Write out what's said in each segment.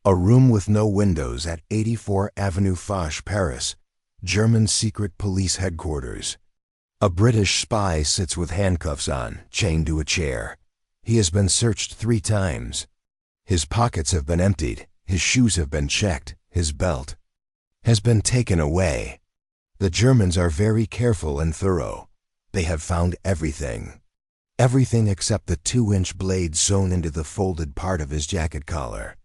A room with no windows at 84 Avenue Foch, Paris, German secret police headquarters. A British spy sits with handcuffs on, chained to a chair. He has been searched 3 times. His pockets have been emptied, his shoes have been checked, his belt has been taken away. The Germans are very careful and thorough. They have found everything. Everything except the 2-inch blade sewn into the folded part of his jacket collar.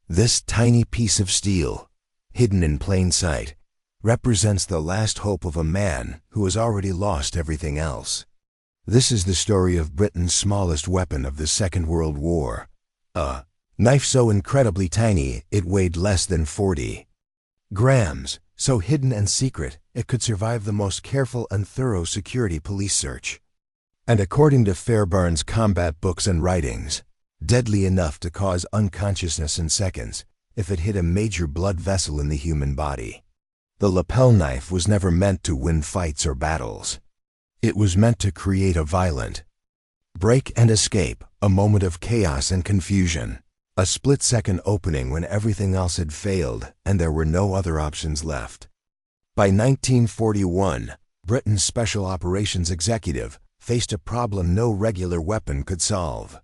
This tiny piece of steel, hidden in plain sight, represents the last hope of a man who has already lost everything else. This is the story of Britain's smallest weapon of the Second World War. A knife so incredibly tiny it weighed less than 40 grams, so hidden and secret it could survive the most careful and thorough security police search. And according to Fairbairn's combat books and writings, deadly enough to cause unconsciousness in seconds if it hit a major blood vessel in the human body. The lapel knife was never meant to win fights or battles. It was meant to create a violent break and escape, a moment of chaos and confusion, a split-second opening when everything else had failed and there were no other options left. By 1941, Britain's Special Operations Executive faced a problem no regular weapon could solve.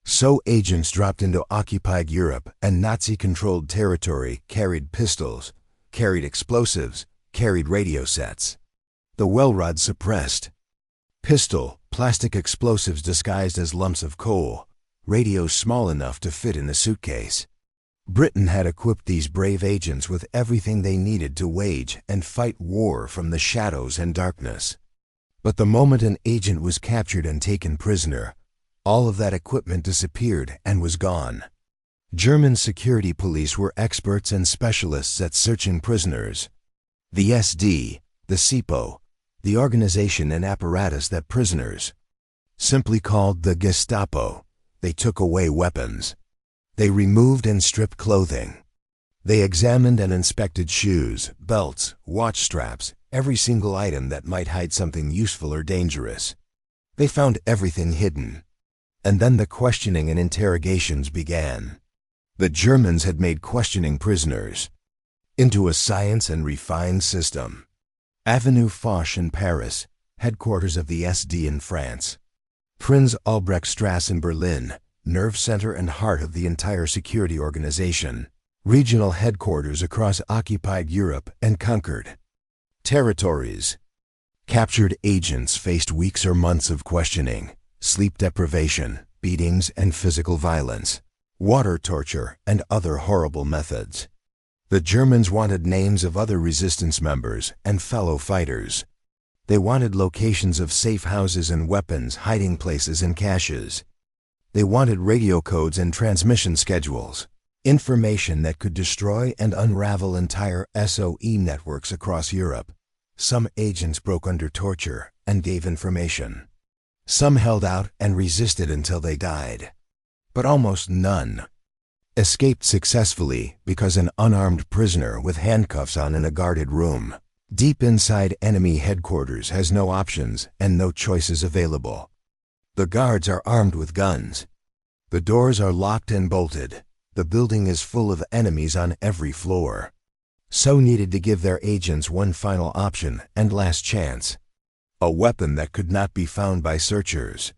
SOE agents dropped into occupied Europe and Nazi-controlled territory carried pistols, carried explosives, carried radio sets. The Welrod suppressed. Pistol, plastic explosives disguised as lumps of coal, radios small enough to fit in a suitcase. Britain had equipped these brave agents with everything they needed to wage and fight war from the shadows and darkness. But the moment an agent was captured and taken prisoner, all of that equipment disappeared and was gone. German security police were experts and specialists at searching prisoners. The SD, the SIPO, the organization and apparatus that prisoners simply called the Gestapo. They took away weapons. They removed and stripped clothing. They examined and inspected shoes, belts, watch straps, every single item that might hide something useful or dangerous. They found everything hidden. And then the questioning and interrogations began. The Germans had made questioning prisoners into a science and refined system. Avenue Foch in Paris, headquarters of the SD in France. Prinz Albrechtstrasse in Berlin, nerve center and heart of the entire security organization. Regional headquarters across occupied Europe and conquered territories. Captured agents faced weeks or months of questioning, sleep deprivation, beatings and physical violence, water torture, and other horrible methods. The Germans wanted names of other resistance members and fellow fighters. They wanted locations of safe houses and weapons, hiding places and caches. They wanted radio codes and transmission schedules, information that could destroy and unravel entire SOE networks across Europe. Some agents broke under torture and gave information. Some held out and resisted until they died. But almost none escaped successfully because an unarmed prisoner with handcuffs on in a guarded room, deep inside enemy headquarters, has no options and no choices available. The guards are armed with guns. The doors are locked and bolted. The building is full of enemies on every floor. So needed to give their agents one final option and last chance. A weapon that could not be found by searchers.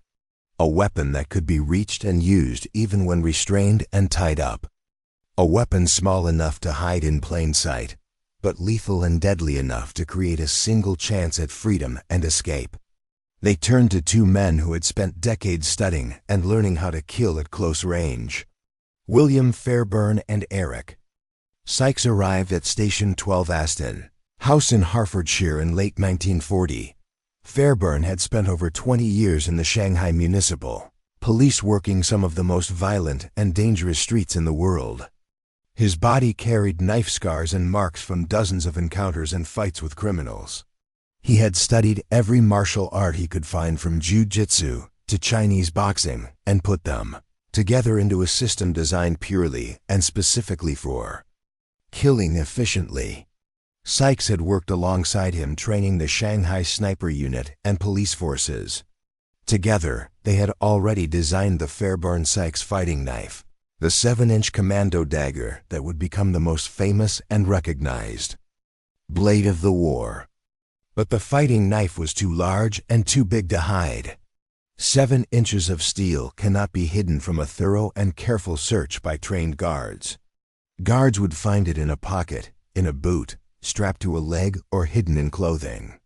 A weapon that could be reached and used even when restrained and tied up. A weapon small enough to hide in plain sight, but lethal and deadly enough to create a single chance at freedom and escape. They turned to 2 men who had spent decades studying and learning how to kill at close range. William Fairbairn and Eric Sykes arrived at Station 12 Aston House in Hertfordshire in late 1940. Fairbairn had spent over 20 years in the Shanghai Municipal Police, working some of the most violent and dangerous streets in the world. His body carried knife scars and marks from dozens of encounters and fights with criminals. He had studied every martial art he could find, from jiu-jitsu to Chinese boxing, and put them together into a system designed purely and specifically for killing efficiently. Sykes had worked alongside him, training the Shanghai Sniper Unit and police forces. Together, they had already designed the Fairbairn-Sykes fighting knife, the 7-inch commando dagger that would become the most famous and recognized blade of the war. But the fighting knife was too large and too big to hide. 7 inches of steel cannot be hidden from a thorough and careful search by trained guards. Guards would find it in a pocket, in a boot, strapped to a leg, or hidden in clothing.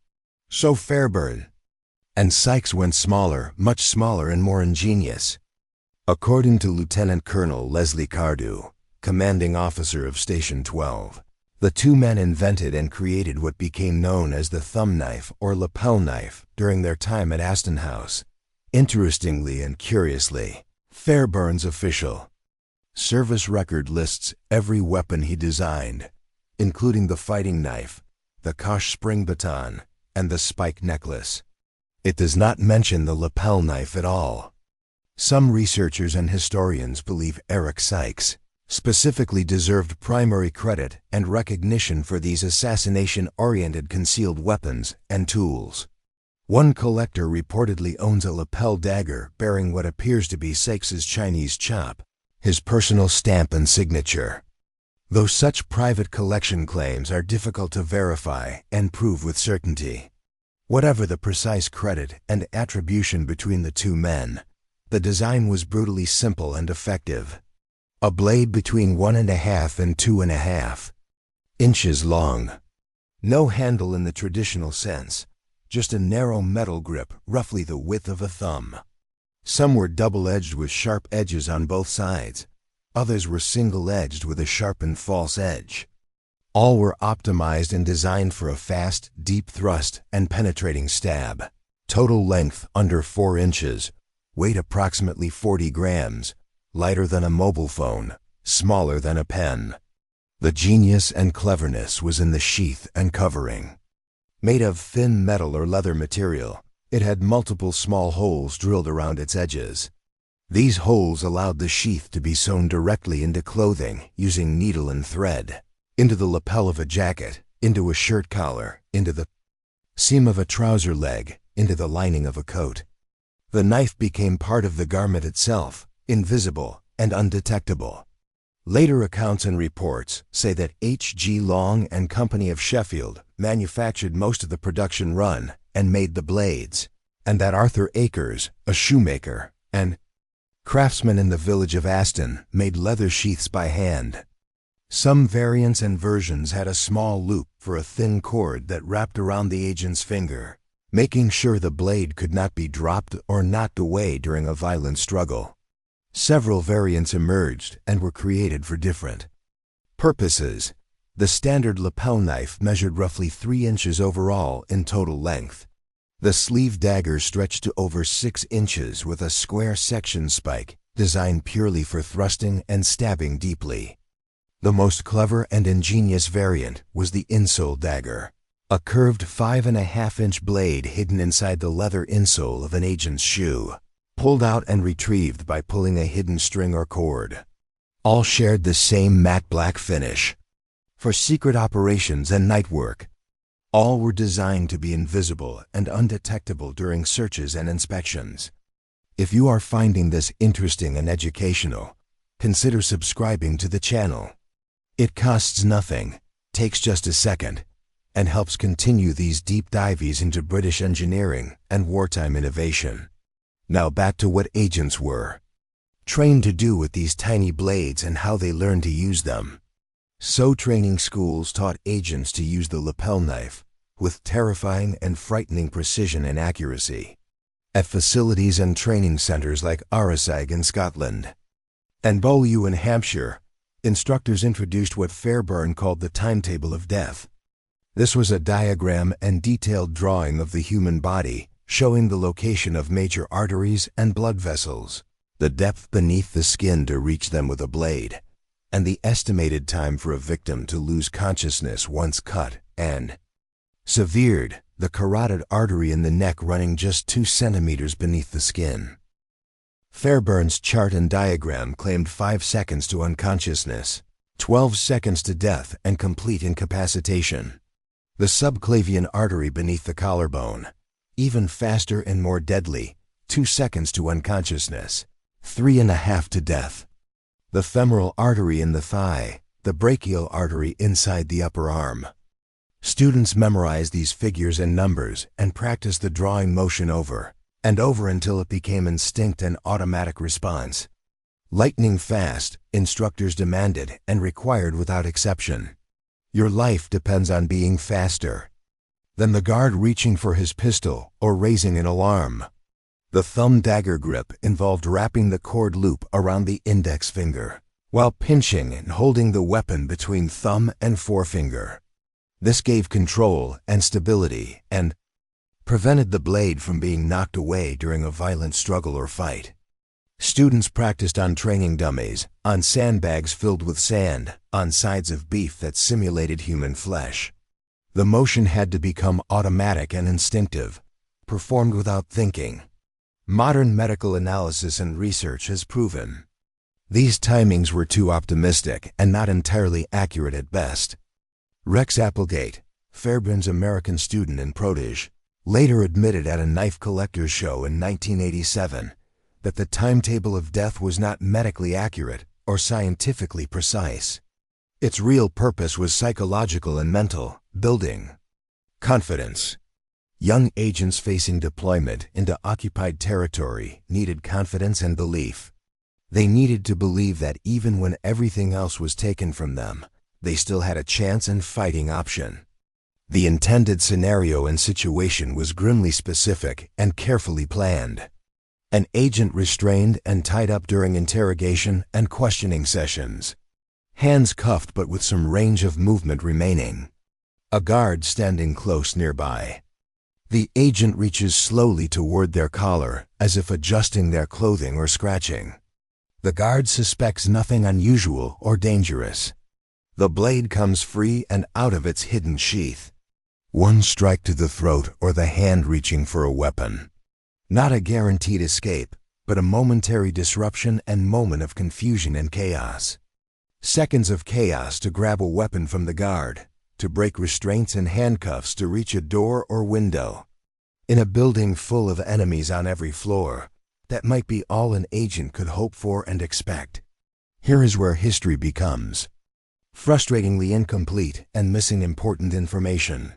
So Fairburn and Sykes went smaller, much smaller and more ingenious. According to Lieutenant Colonel Leslie Cardew, commanding officer of Station 12, the two men invented and created what became known as the thumb knife or lapel knife during their time at Aston House. Interestingly and curiously, Fairburn's official service record lists every weapon he designed, including the fighting knife, the Kosh spring baton, and the spike necklace. It does not mention the lapel knife at all. Some researchers and historians believe Eric Sykes specifically deserved primary credit and recognition for these assassination-oriented concealed weapons and tools. One collector reportedly owns a lapel dagger bearing what appears to be Sykes's Chinese chop, his personal stamp and signature. Though such private collection claims are difficult to verify and prove with certainty. Whatever the precise credit and attribution between the two men, the design was brutally simple and effective. A blade between 1.5 and 2.5 inches long. No handle in the traditional sense, just a narrow metal grip roughly the width of a thumb. Some were double-edged with sharp edges on both sides. Others were single-edged with a sharpened false edge. All were optimized and designed for a fast, deep thrust and penetrating stab. Total length under 4 inches, weight approximately 40 grams, lighter than a mobile phone, smaller than a pen. The genius and cleverness was in the sheath and covering. Made of thin metal or leather material, it had multiple small holes drilled around its edges. These holes allowed the sheath to be sewn directly into clothing using needle and thread, into the lapel of a jacket, into a shirt collar, into the seam of a trouser leg, into the lining of a coat. The knife became part of the garment itself, invisible and undetectable. Later accounts and reports say that H.G. Long and Company of Sheffield manufactured most of the production run and made the blades, and that Arthur Akers, a shoemaker and craftsman in the village of Aston, made leather sheaths by hand. Some variants and versions had a small loop for a thin cord that wrapped around the agent's finger, making sure the blade could not be dropped or knocked away during a violent struggle. Several variants emerged and were created for different purposes. The standard lapel knife measured roughly 3 inches overall in total length. The sleeve dagger stretched to over 6 inches with a square section spike designed purely for thrusting and stabbing deeply. The most clever and ingenious variant was the insole dagger, a curved 5.5-inch blade hidden inside the leather insole of an agent's shoe, pulled out and retrieved by pulling a hidden string or cord. All shared the same matte black finish. For secret operations and night work, all were designed to be invisible and undetectable during searches and inspections. If you are finding this interesting and educational, consider subscribing to the channel. It costs nothing, takes just a second, and helps continue these deep dives into British engineering and wartime innovation. Now back to what agents were trained to do with these tiny blades and how they learned to use them. So training schools taught agents to use the lapel knife with terrifying and frightening precision and accuracy. At facilities and training centers like RSIG in Scotland and Beaulieu in Hampshire, instructors introduced what Fairburn called the timetable of death. This was a diagram and detailed drawing of the human body, showing the location of major arteries and blood vessels, the depth beneath the skin to reach them with a blade, and the estimated time for a victim to lose consciousness once cut and severed, the carotid artery in the neck running just 2 centimeters beneath the skin. Fairburn's chart and diagram claimed 5 seconds to unconsciousness, 12 seconds to death and complete incapacitation. The subclavian artery beneath the collarbone, even faster and more deadly, 2 seconds to unconsciousness, 3.5 to death. the femoral artery in the thigh, the brachial artery inside the upper arm. Students memorize these figures and numbers and practice the drawing motion over and over until it became instinct and automatic response. Lightning fast, instructors demanded and required without exception. Your life depends on being faster than the guard reaching for his pistol or raising an alarm. The thumb dagger grip involved wrapping the cord loop around the index finger, while pinching and holding the weapon between thumb and forefinger. This gave control and stability and prevented the blade from being knocked away during a violent struggle or fight. Students practiced on training dummies, on sandbags filled with sand, on sides of beef that simulated human flesh. The motion had to become automatic and instinctive, performed without thinking. Modern medical analysis and research has proven these timings were too optimistic and not entirely accurate at best. Rex Applegate, Fairbairn's American student and protege, later admitted at a knife collector's show in 1987 that the timetable of death was not medically accurate or scientifically precise. Its real purpose was psychological and mental, building confidence. Young agents facing deployment into occupied territory needed confidence and belief. They needed to believe that even when everything else was taken from them, they still had a chance and fighting option. The intended scenario and situation was grimly specific and carefully planned. An agent restrained and tied up during interrogation and questioning sessions. Hands cuffed but with some range of movement remaining. A guard standing close nearby. The agent reaches slowly toward their collar, as if adjusting their clothing or scratching. The guard suspects nothing unusual or dangerous. The blade comes free and out of its hidden sheath. One strike to the throat or the hand reaching for a weapon. Not a guaranteed escape, but a momentary disruption and moment of confusion and chaos. Seconds of chaos to grab a weapon from the guard, to break restraints and handcuffs to reach a door or window. In a building full of enemies on every floor, that might be all an agent could hope for and expect. Here is where history becomes frustratingly incomplete and missing important information.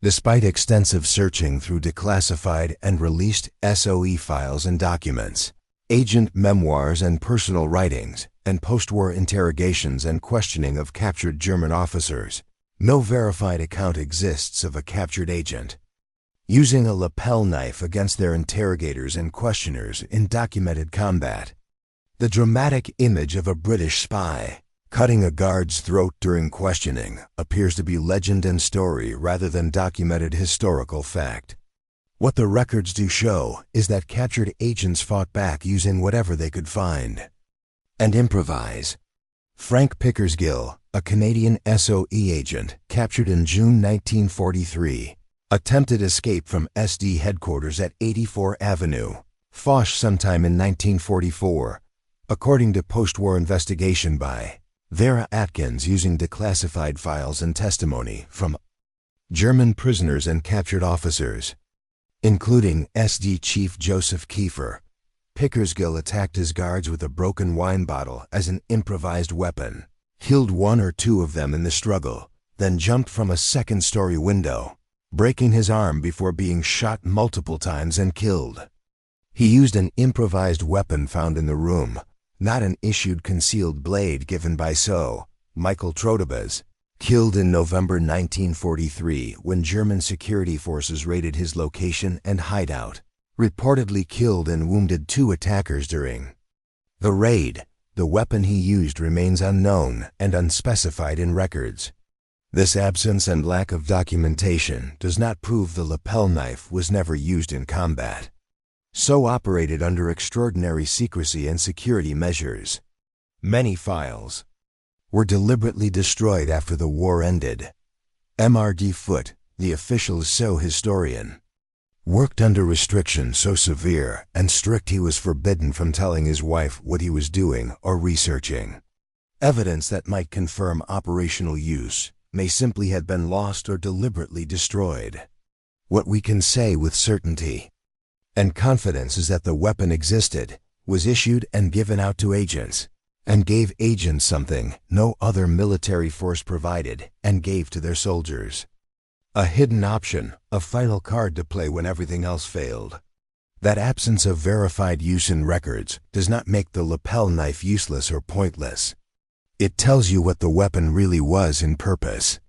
Despite extensive searching through declassified and released SOE files and documents, agent memoirs and personal writings, and post-war interrogations and questioning of captured German officers, no verified account exists of a captured agent using a lapel knife against their interrogators and questioners in documented combat. The dramatic image of a British spy cutting a guard's throat during questioning appears to be legend and story rather than documented historical fact. What the records do show is that captured agents fought back using whatever they could find and improvise. Frank Pickersgill, a Canadian SOE agent captured in June 1943, attempted escape from SD headquarters at 84 Avenue, Foch sometime in 1944, according to post-war investigation by Vera Atkins using declassified files and testimony from German prisoners and captured officers, including SD Chief Joseph Kiefer. Pickersgill attacked his guards with a broken wine bottle as an improvised weapon, killed one or two of them in the struggle, then jumped from a second-story window, breaking his arm before being shot multiple times and killed. He used an improvised weapon found in the room, not an issued concealed blade given by SOE, Michael Trotobas, killed in November 1943 when German security forces raided his location and hideout, reportedly killed and wounded 2 attackers during the raid. The weapon he used remains unknown and unspecified in records. This absence and lack of documentation does not prove the lapel knife was never used in combat. SOE operated under extraordinary secrecy and security measures. Many files were deliberately destroyed after the war ended. MRD Foote, the official SOE historian, worked under restrictions so severe and strict he was forbidden from telling his wife what he was doing or researching. Evidence that might confirm operational use may simply have been lost or deliberately destroyed. What we can say with certainty and confidence is that the weapon existed, was issued and given out to agents, and gave agents something no other military force provided and gave to their soldiers. A hidden option, a final card to play when everything else failed. That absence of verified use in records does not make the lapel knife useless or pointless. It tells you what the weapon really was in purpose.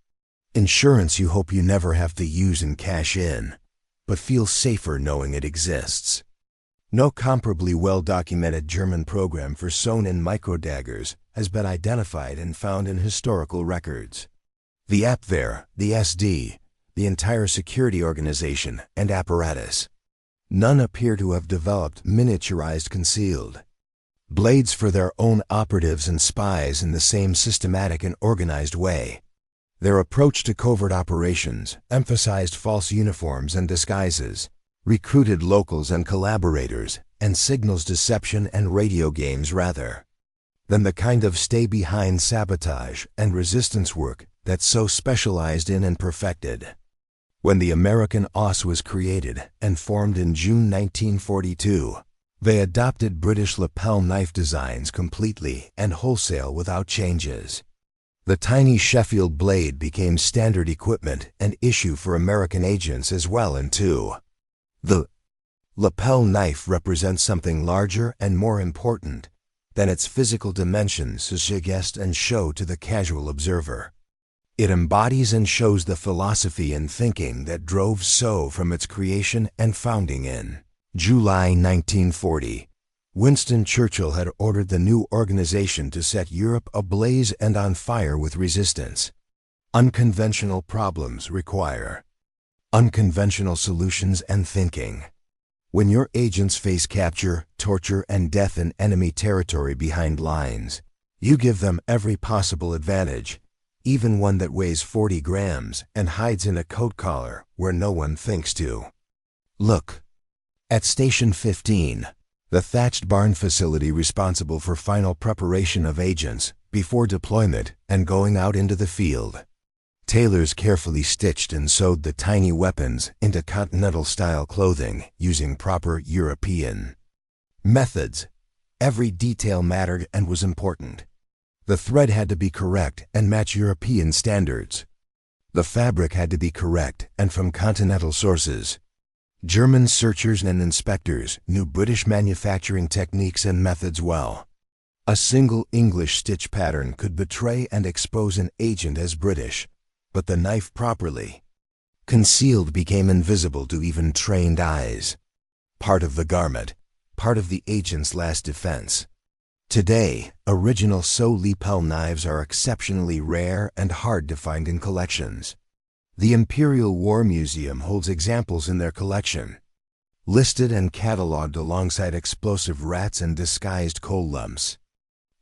Insurance you hope you never have to use and cash in, but feel safer knowing it exists. No comparably well-documented German program for sewn-in microdaggers has been identified and found in historical records. The Abwehr, the SD, the entire security organization and apparatus. None appear to have developed miniaturized concealed blades for their own operatives and spies in the same systematic and organized way. Their approach to covert operations emphasized false uniforms and disguises, recruited locals and collaborators, and signals deception and radio games rather than the kind of stay-behind sabotage and resistance work that's so specialized in and perfected. When the American OSS was created and formed in June 1942, they adopted British lapel knife designs completely and wholesale without changes. The tiny Sheffield blade became standard equipment and issue for American agents as well in two. The lapel knife represents something larger and more important than its physical dimensions suggest and show to the casual observer. It embodies and shows the philosophy and thinking that drove SOE from its creation and founding in July 1940. Winston Churchill had ordered the new organization to set Europe ablaze and on fire with resistance. Unconventional problems require unconventional solutions and thinking. When your agents face capture, torture, and death in enemy territory behind lines, you give them every possible advantage, even one that weighs 40 grams and hides in a coat collar where no one thinks to look. At Station 15, the thatched barn facility responsible for final preparation of agents before deployment and going out into the field, tailors carefully stitched and sewed the tiny weapons into continental-style clothing using proper European methods. Every detail mattered and was important. The thread had to be correct and match European standards. The fabric had to be correct and from continental sources. German searchers and inspectors knew British manufacturing techniques and methods well. A single English stitch pattern could betray and expose an agent as British, but the knife properly concealed became invisible to even trained eyes. Part of the garment, part of the agent's last defense. Today, original SOE lapel knives are exceptionally rare and hard to find in collections. The Imperial War Museum holds examples in their collection, listed and catalogued alongside explosive rats and disguised coal lumps.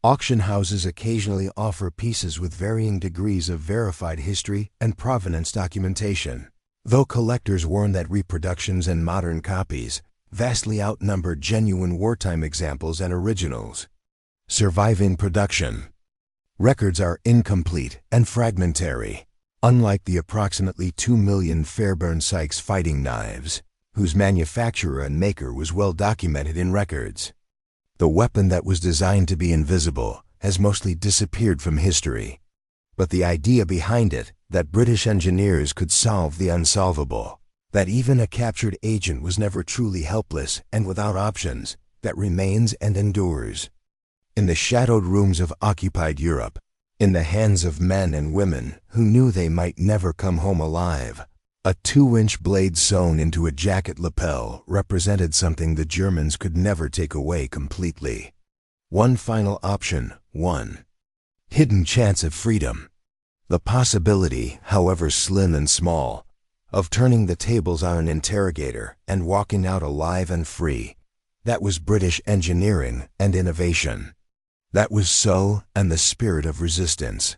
Auction houses occasionally offer pieces with varying degrees of verified history and provenance documentation, though collectors warn that reproductions and modern copies vastly outnumber genuine wartime examples and originals. Surviving production. Records are incomplete and fragmentary, unlike the approximately 2 million Fairbairn Sykes fighting knives, whose manufacturer and maker was well documented in records. The weapon that was designed to be invisible has mostly disappeared from history. But the idea behind it, that British engineers could solve the unsolvable, that even a captured agent was never truly helpless and without options, that remains and endures. In the shadowed rooms of occupied Europe, in the hands of men and women who knew they might never come home alive, a 2-inch blade sewn into a jacket lapel represented something the Germans could never take away completely. One final option, one hidden chance of freedom. The possibility, however slim and small, of turning the tables on an interrogator and walking out alive and free. That was British engineering and innovation. That was SOE and the spirit of resistance.